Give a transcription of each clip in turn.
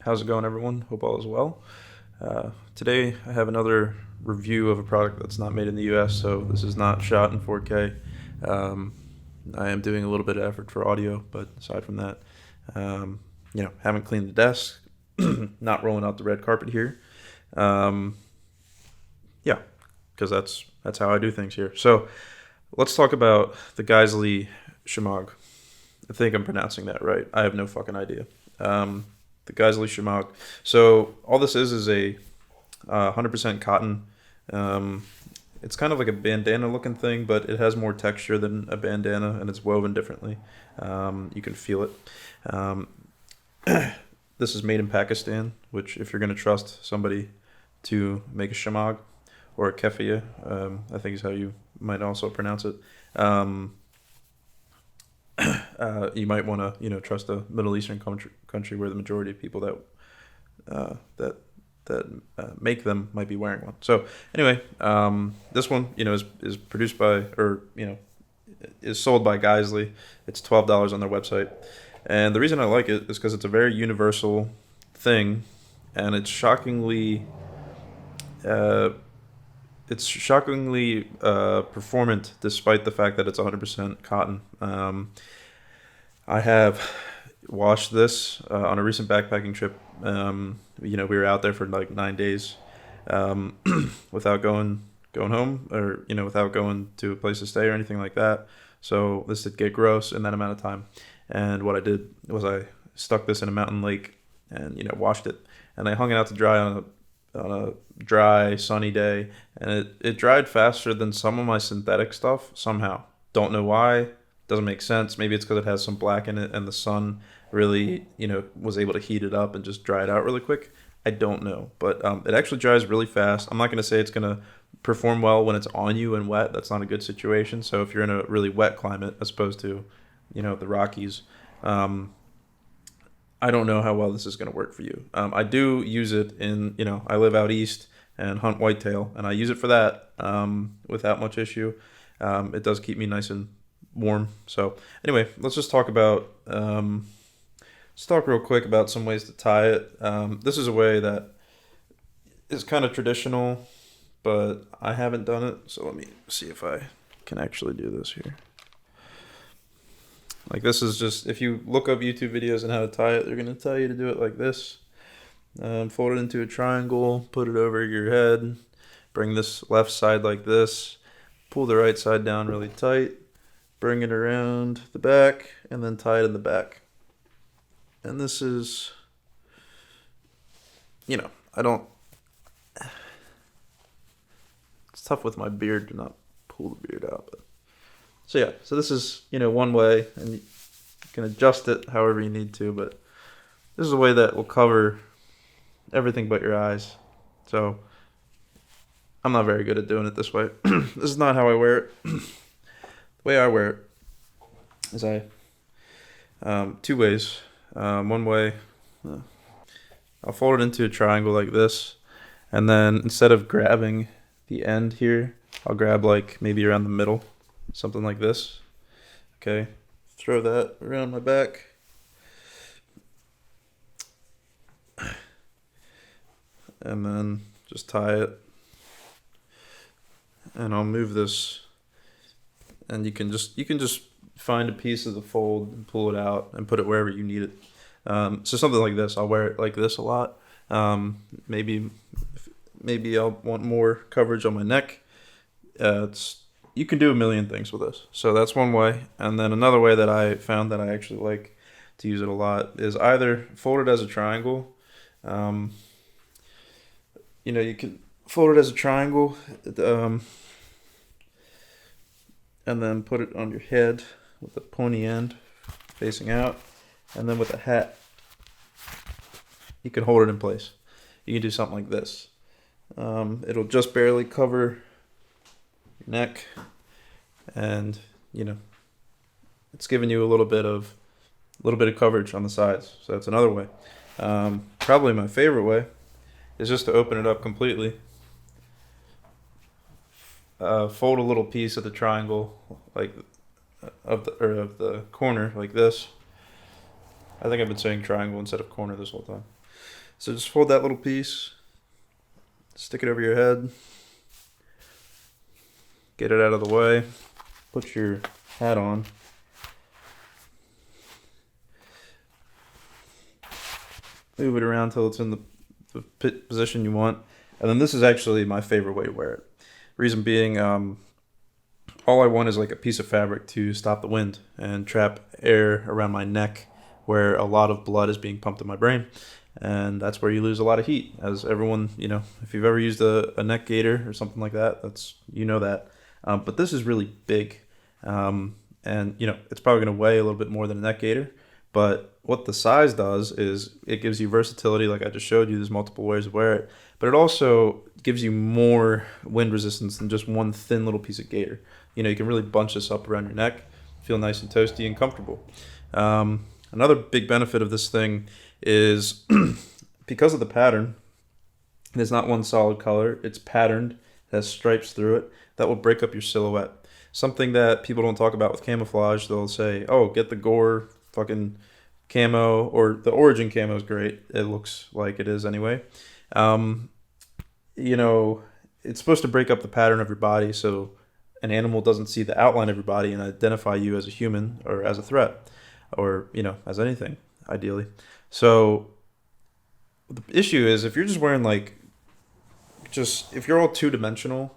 How's it going, everyone? Hope all is well. Today, I have another review of a product that's not made in the US, so this is not shot in 4K. Um, I am doing a little bit of effort for audio, but aside from that, haven't cleaned the desk, not rolling out the red carpet here. Um, yeah, because that's how I do things here. So let's talk about the Geissele Shemagh. I think I'm pronouncing that right. I have no fucking idea. The Geissele Automatics. So all this is a 100% cotton. It's kind of like a bandana looking thing, but it has more texture than a bandana, and it's woven differently. You can feel it. This is made in Pakistan, which if you're going to trust somebody to make a Shemagh or a keffiyeh, I think is how you might also pronounce it. You might want to, trust a Middle Eastern country where the majority of people that make them might be wearing one. So anyway, this one, is produced by is sold by Geissele. It's $12 on their website, and the reason I like it is because it's a very universal thing, and it's shockingly performant despite the fact that it's 100% cotton. I have washed this on a recent backpacking trip. We were out there for like 9 days without going home, or without going to a place to stay or anything like that. So this did get gross in that amount of time. And what I did was I stuck this in a mountain lake and washed it, and I hung it out to dry on a dry sunny day, and it dried faster than some of my synthetic stuff somehow. Don't know why. Doesn't make sense. Maybe it's because it has some black in it and the sun really was able to heat it up and just dry it out really quick. I don't know, but it actually dries really fast. I'm not going to say it's going to perform well when it's on you and wet. That's not a good situation. So if you're in a really wet climate as opposed to the Rockies, I don't know how well this is going to work for you. I do use it in, I live out east and hunt whitetail, and I use it for that without much issue. It does keep me nice and warm. So anyway, let's just talk about, let's talk real quick about some ways to tie it. This is a way that is kind of traditional, but I haven't done it. So let me see if I can actually do this here. Like, this is just, if you look up YouTube videos on how to tie it, they're going to tell you to do it like this. Fold it into a triangle, put it over your head, bring this left side like this, pull the right side down really tight, bring it around the back, and then tie it in the back. And this is, I don't, it's tough with my beard to not pull the beard out, but. So yeah, so this is, one way, and you can adjust it however you need to, but this is a way that will cover everything but your eyes. So I'm not very good at doing it this way. This is not how I wear it. The way I wear it is two ways. One way, I'll fold it into a triangle like this, and then instead of grabbing the end here, I'll grab like maybe around the middle. Something like this. Okay, throw that around my back. And then just tie it. And I'll move this. And you can just find a piece of the fold and pull it out and put it wherever you need it. So something like this. I'll wear it like this a lot. Maybe I'll want more coverage on my neck. You can do a million things with this. So that's one way. And then another way that I found that I actually like to use it a lot is either fold it as a triangle. You can fold it as a triangle, and then put it on your head with the pointy end facing out. And then with a hat, you can hold it in place. You can do something like this. It'll just barely cover your neck, and it's giving you a little bit of coverage on the sides. So that's another way. Probably my favorite way is just to open it up completely. Fold a little piece of the triangle, like of the corner, like this. I think I've been saying triangle instead of corner this whole time. So just fold that little piece, stick it over your head, get it out of the way, put your hat on. Move it around till it's in the position you want. And then this is actually my favorite way to wear it. Reason being, all I want is like a piece of fabric to stop the wind and trap air around my neck where a lot of blood is being pumped in my brain. And that's where you lose a lot of heat. As everyone, if you've ever used a neck gaiter or something like that, that. But this is really big. And, it's probably going to weigh a little bit more than a neck gaiter. But what the size does is it gives you versatility, like I just showed you. There's multiple ways to wear it. But it also gives you more wind resistance than just one thin little piece of gaiter. You can really bunch this up around your neck, feel nice and toasty and comfortable. Another big benefit of this thing is because of the pattern, there's not one solid color. It's patterned, it has stripes through it. That will break up your silhouette. Something that people don't talk about with camouflage. They'll say, oh, get the Gore fucking camo, or the Origin camo is great. It looks like it is anyway. It's supposed to break up the pattern of your body so an animal doesn't see the outline of your body and identify you as a human or as a threat or, as anything, ideally. So the issue is if you're just wearing if you're all two-dimensional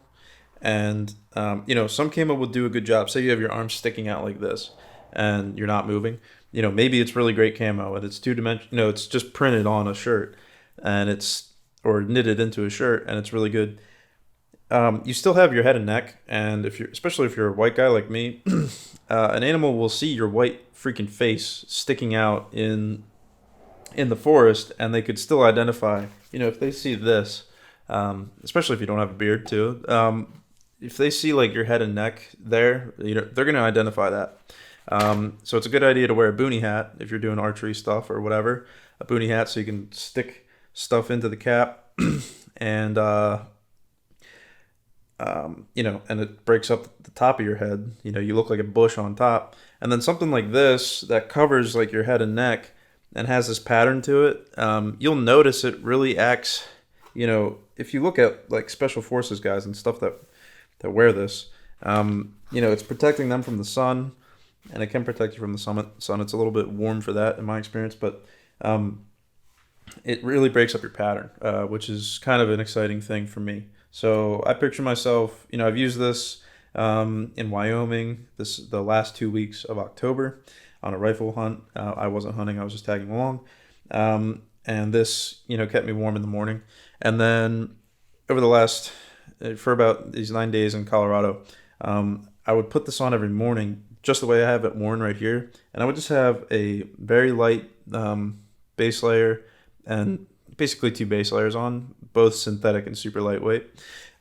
and, some camo will do a good job. Say you have your arms sticking out like this and you're not moving. Maybe it's really great camo and it's two-dimensional. It's just printed on a shirt and or knitted into a shirt and it's really good. You still have your head and neck, and especially if you're a white guy like me, an animal will see your white freaking face sticking out in the forest, and they could still identify. If they see this, especially if you don't have a beard too, if they see like your head and neck there, they're gonna identify that. So it's a good idea to wear a boonie hat if you're doing archery stuff or whatever. A boonie hat so you can stick stuff into the cap, and and it breaks up the top of your head. You look like a bush on top. And then something like this that covers like your head and neck and has this pattern to it, you'll notice it really acts, if you look at like special forces guys and stuff that wear this, it's protecting them from the sun, and it can protect you from the sun. It's a little bit warm for that in my experience, but it really breaks up your pattern, which is kind of an exciting thing for me. So I picture myself, I've used this in Wyoming the last 2 weeks of October on a rifle hunt. I wasn't hunting, I was just tagging along. And this, kept me warm in the morning. And then for about these 9 days in Colorado, I would put this on every morning, just the way I have it worn right here. And I would just have a very light base layer and basically 2 base layers on, both synthetic and super lightweight,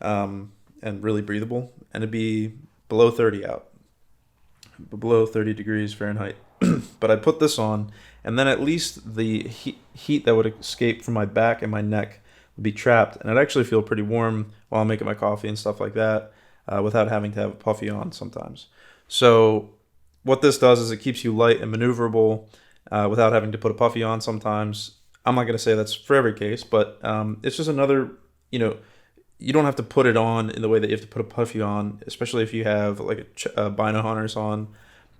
and really breathable. And it'd be below 30 out, below 30 degrees Fahrenheit. But I'd put this on, and then at least the heat that would escape from my back and my neck would be trapped, and I'd actually feel pretty warm while I'm making my coffee and stuff like that, without having to have a puffy on sometimes. So what this does is it keeps you light and maneuverable without having to put a puffy on sometimes. I'm not going to say that's for every case, but it's just another, you don't have to put it on in the way that you have to put a puffy on, especially if you have like a bino hunters on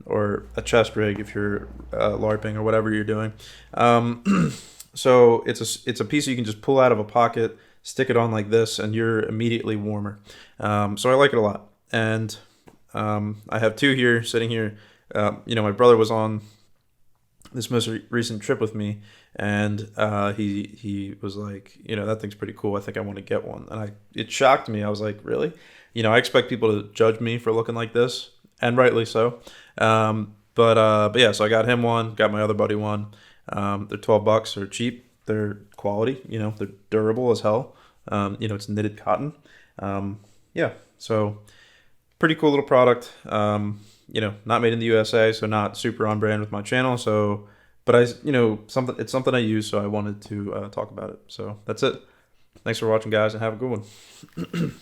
or a chest rig if you're LARPing or whatever you're doing. So it's a piece you can just pull out of a pocket, stick it on like this, and you're immediately warmer. So I like it a lot. And I have 2 here sitting here. My brother was on this most recent trip with me, and he was like, that thing's pretty cool. I think I want to get one. And it shocked me. I was like, really? I expect people to judge me for looking like this, and rightly so. But yeah, so I got him one, got my other buddy one. They're $12. They're cheap. They're quality. They're durable as hell. It's knitted cotton. Yeah, so pretty cool little product. Not made in the USA, so not super on brand with my channel. So, but it's something I use, so I wanted to talk about it. So that's it. Thanks for watching, guys, and have a good one.